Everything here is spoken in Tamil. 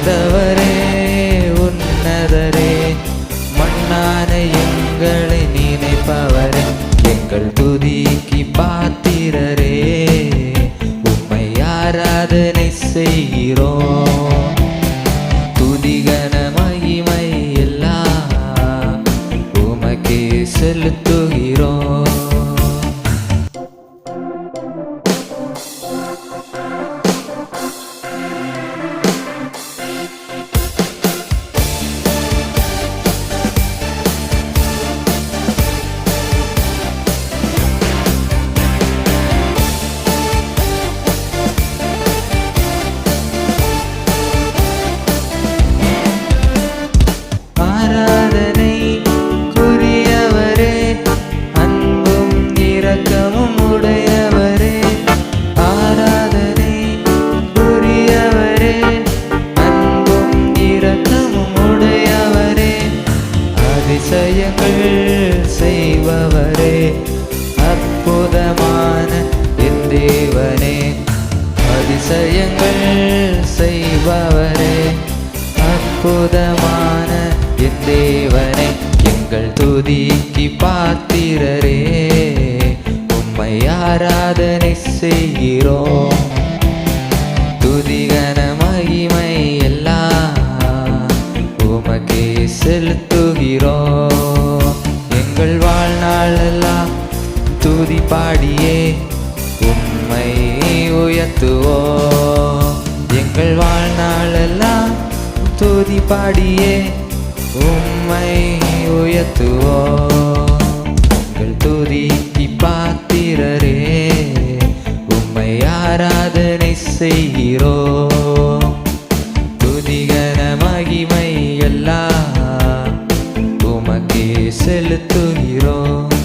உயர்ந்தவரே உன்னதரே, மண்ணான எங்களை நினைப்பவரே, எங்கள் துதிக்கு பாத்திரரே, உம்மை ஆராதனை செய்கிறோம். துதிகன மகிமை எல்லாம் உமக்கே செலுத்துகிறோம். அதிசயங்கள் செய்பவரே, அற்புதமான என் தேவனே, அதிசயங்கள் செய்பவரே, அற்புதமான என் தேவனே, எங்கள் துதிக்கு பாத்திரரே, உம்மை ஆராதனை செய்கிறோம். துதிகன மகிமை எல்லாம் உமக்கே செலுத்துகிறோம். எங்கள் வாழ்நாளெல்லாம் துதி பாடியே உம்மை உயர்த்துவோம். எங்கள் வாழ்நாளெல்லாம் துதி பாடியே உம்மை உயர்த்துவோம். எங்கள் துதிக்கு பாத்திரரே, உம்மை ஆராதனை செய்கிறோம். துதிகன மகிமை எல்லாம் உமக்கே செலுத்துகிறோம்.